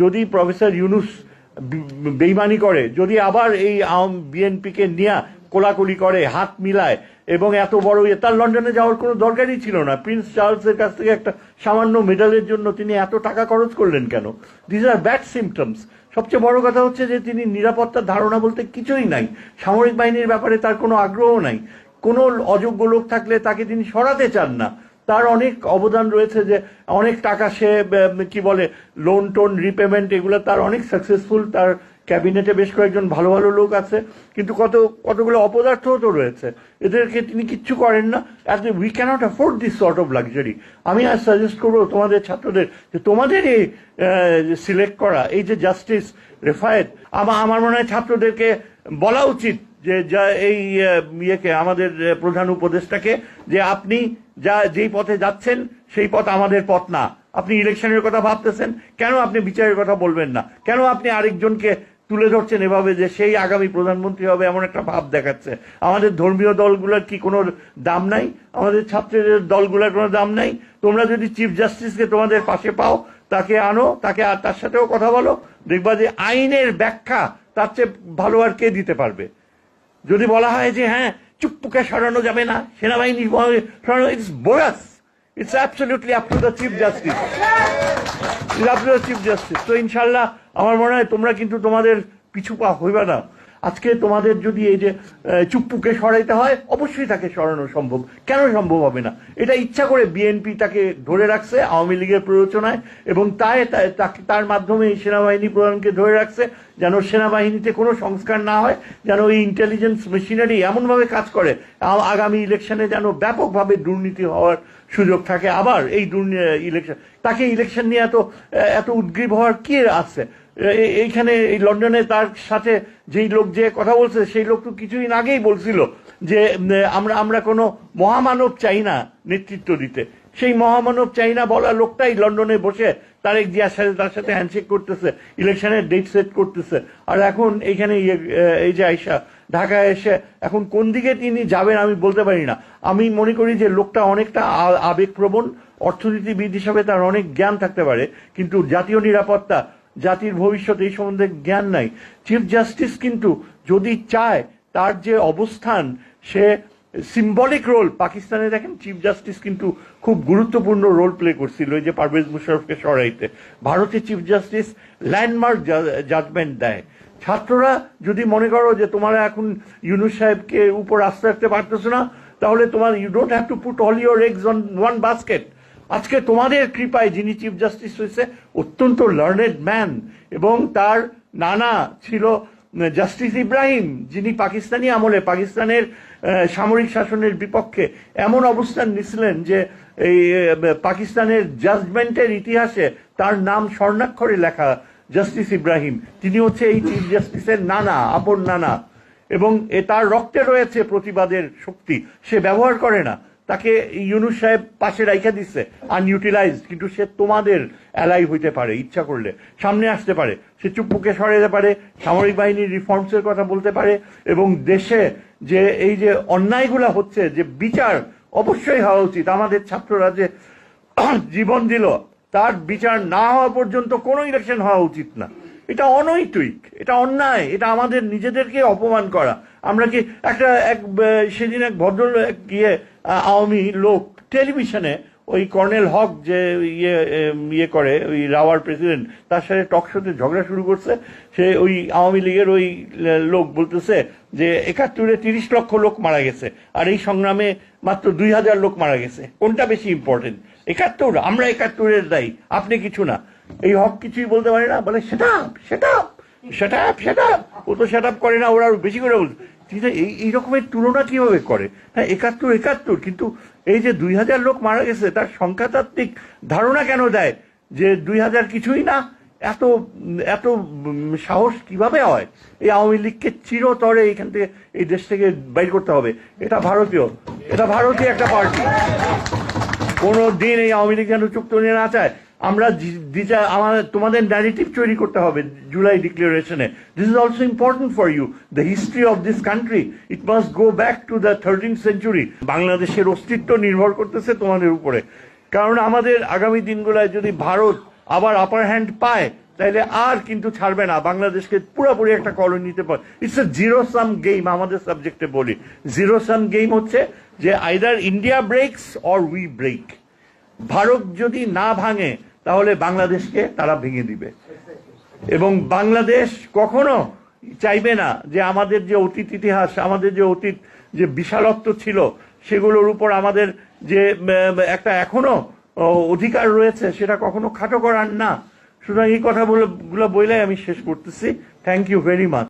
যদি প্রফেসর ইউনুস বেইমানি করে, যদি আবার এই বিএনপিকে নিয়ে কোলাকুলি করে, হাত মিলায় এবং এত বড় তার লন্ডনে যাওয়ার কোনো দরকারই ছিল না। প্রিন্স চার্লসের কাছ থেকে একটা সামান্য মেডালের জন্য তিনি এত টাকা খরচ করলেন কেন? This are bad symptoms. সবচেয়ে বড় কথা হচ্ছে যে তিনি নিরাপত্তার ধারণা বলতে কিছুই নাই, সামরিক বাহিনীর ব্যাপারে তার কোনো আগ্রহ নাই, কোনো অযোগ্য লোক থাকলে তাকে তিনি সরাতে চান না। তার অনেক অবদান রয়েছে, যে অনেক টাকা সে কি বলে লোন টোন রিপেমেন্ট, এগুলো তার অনেক সাকসেসফুল, তার ক্যাবিনেটে বেশ কয়েকজন ভালো ভালো লোক আছে, কিন্তু কতগুলো অপদার্থও তো রয়েছে, এদেরকে তিনি কিচ্ছু করেন না। We can't afford this sort of luxury. আমি আজ সাজেস্ট করবো তোমাদের ছাত্রদের যে তোমাদের এই সিলেক্ট করা এই যে জাস্টিস রেফায়েত, আমার মনে হয় ছাত্রদেরকে বলা উচিত যে এই ইয়েকে, আমাদের প্রধান উপদেষ্টাকে, যে আপনি যেই পথে যাচ্ছেন সেই পথ আমাদের পথ না। আপনি ইলেকশনের কথা ভাবতেছেন, কেন আপনি বিচারের কথা বলবেন না? কেন আপনি আরেকজনকে তুলে ধরছেন এভাবে যে সেই আগামী প্রধানমন্ত্রী হবে, এমন একটা ভাব দেখাচ্ছে? আমাদের ধর্মীয় দলগুলোর কি কোনো দাম নাই? আমাদের ছাত্রদের দলগুলোর কোনো দাম নাই? তোমরা যদি চিফ জাস্টিসকে তোমাদের পাশে পাও, তাকে আনো, তার সাথেও কথা বলো, দেখবা যে আইনের ব্যাখ্যা তার চেয়ে ভালো আর কে দিতে পারবে। যদি বলা হয় যে হ্যাঁ চুপ্পুকে সরানো যাবে না, সেনাবাহিনী সরানো, it's বোরাস। It's absolutely up to the Chief Justice. It's up to the Chief Justice. তো ইনশাল্লাহ আমার মনে হয় তোমরা কিন্তু তোমাদের পিছু পা হইবা না। আজকে তোমাদের যদি এই যে চুপ্পুকে সরাইতে হয়, অবশ্যই তাকে সরানো সম্ভব। কেন সম্ভব হবে না? এটা ইচ্ছা করে বিএনপি তাকে ধরে রাখছে আওয়ামী লীগের প্ররোচনায়, এবং তার মাধ্যমে এই সেনাবাহিনী প্রধানকে ধরে রাখছে যেন সেনাবাহিনীতে কোনো সংস্কার না হয়, যেন এই ইন্টেলিজেন্স মেশিনারি এমনভাবে কাজ করে আগামী ইলেকশনে যেন ব্যাপকভাবে দুর্নীতি হওয়ার সুযোগ থাকে। আবার এই ইলেকশন, তাকে ইলেকশন নিয়ে এত উদ্গ্রীব হওয়ার কি আছে? এইখানে এই লন্ডনে তার সাথে যেই লোক যে কথা বলছে, সেই লোক তো কিছুদিন আগেই বলছিল যে আমরা কোনো মহামানব চাই না নেতৃত্ব দিতে। সেই মহামানব চাই না বলা লোকটাই লন্ডনে বসে তারেক জিয়ার সাথে তার সাথে হ্যান্ডশেক করতেছে, ইলেকশনের ডেট সেট করতেছে। আর এখন এইখানে এই যে আয়শা ঢাকায় এসে এখন কোন দিকে তিনি যাবেন আমি বলতে পারি না। আমি মনে করি যে লোকটা অনেকটা আবেগপ্রবণ, অর্থনীতিবিদ হিসাবে তার অনেক জ্ঞান থাকতে পারে, কিন্তু জাতীয় নিরাপত্তা, জাতির ভবিষ্যৎ এই সম্বন্ধে জ্ঞান নাই। চিফ জাস্টিস কিন্তু যদি চায়, তার যে অবস্থান, সে সিম্বলিক রোল, পাকিস্তানে দেখেন চিফ জাস্টিস কিন্তু খুব গুরুত্বপূর্ণ রোল প্লে করছিল এই যে পারভেজ মুশারফকে সরাইতে। ভারতের চিফ জাস্টিস ল্যান্ডমার্ক জাজমেন্ট দেয়। ছাত্ররা যদি মনে করো যে তোমরা এখন ইউনুস সাহেবকে উপর আস্থা রাখতে পারতেছো না, তাহলে you don't have to put all your eggs on one basket. আজকে তোমাদের কৃপায় যিনি চিফ জাস্টিস হয়েছে, অত্যন্ত লার্নেড ম্যান, এবং তার নানা ছিল জাস্টিস ইব্রাহিম, যিনি পাকিস্তানি আমলে পাকিস্তানের সামরিক শাসনের বিপক্ষে এমন অবস্থান নিছিলেন যে এই পাকিস্তানের জাজমেন্টের ইতিহাসে তার নাম স্বর্ণাক্ষরে লেখা। জাস্টিস ইব্রাহিম, তিনি হচ্ছে এই চিফ জাস্টিসের নানা, আপন নানা, এবং তার রক্তে রয়েছে প্রতিবাদের শক্তি। সে ব্যবহার করে না, তাকে ইউনুস সাহেব পাশে রাইখা দিচ্ছে আনইউটিলাইজড, কিন্তু সে তোমাদের অ্যালাই হইতে পারে, ইচ্ছা করলে সামনে আসতে পারে, সে চুপ্পুকে সরাইতে পারে, সামরিক বাহিনীর রিফর্মসের কথা বলতে পারে, এবং দেশে যে এই যে অন্যায়গুলা হচ্ছে, যে বিচার অবশ্যই হওয়া উচিত। আমাদের ছাত্ররা যে জীবন দিল, তার বিচার না হওয়া পর্যন্ত কোনো ইলেকশন হওয়া উচিত না। এটা অনৈতিক, এটা অন্যায়, এটা আমাদের নিজেদেরকে অপমান করা। আমরা কি সেদিন এক ভদ্রলোক গিয়ে আওয়ামী লোক টেলিভিশনে ওই কর্নেল হক যে ইয়ে করে, ওই রাওয়ার প্রেসিডেন্ট, তার সাথে টক শোতে ঝগড়া শুরু করছে। সে ওই আওয়ামী লীগের ওই লোক বলতেছে যে 71-এ 30 লক্ষ লোক মারা গেছে, আর এই সংগ্রামে মাত্র 2000 লোক মারা গেছে। কোনটা বেশি ইম্পর্টেন্ট? 71? আমরা 71-এর দায়ী, আপনি কিছু না। এই হক কিছুই বলতে পারে না, বলে সেট আপ। ও তো সেট আপ করে না, ওরা আরো বেশি করে বলছে। এই রকমের তুলনা কিভাবে করে? হ্যাঁ, 71, কিন্তু এই যে 2000 লোক মারা গেছে, তার সংখ্যাতাত্ত্বিক ধারণা কেন দেয় যে 2000 কিছুই না? এত সাহস কিভাবে হয়? এই আওয়ামী লীগকে চিরতরে এখান থেকে, এই দেশ থেকে বাইর করতে হবে। এটা ভারতীয় একটা পার্টি। কোনো দিন এই আওয়ামী লীগ যেন চুক্তি নিয়ে না চায়। আমরা তোমাদের ন্যারেটিভ তৈরি করতে হবে জুলাই ডিক্লারেশনে। This is also important for you, the history of this country. It must go back to the 13th century। বাংলাদেশের অস্তিত্ব নির্ভর করতেছে তোমাদের উপরে, কারণ আমাদের আগামী দিনগুলোয় যদি ভারত আবার আপার হ্যান্ড পায়, তাইলে আর কিন্তু ছাড়বে না, বাংলাদেশকে পুরোপুরি একটা কলোনিতে। It's a zero sum game, আমাদের সাবজেক্টে বলি জিরো সাম গেম হচ্ছে যে either India breaks or we break. Bharat যদি না ভাঙে তাহলে বাংলাদেশকে তারা ভেঙে দিবে, এবং বাংলাদেশ কখনো চাইবে না যে আমাদের যে অতীত ইতিহাস, আমাদের যে অতীত যে বিশালত্ব ছিল, সেগুলোর উপর আমাদের যে একটা এখনো অধিকার রয়েছে, সেটা কখনো খাটো করার না। সুতরাং এই কথাগুলো বলে আমি শেষ করতেছি। Thank you very much.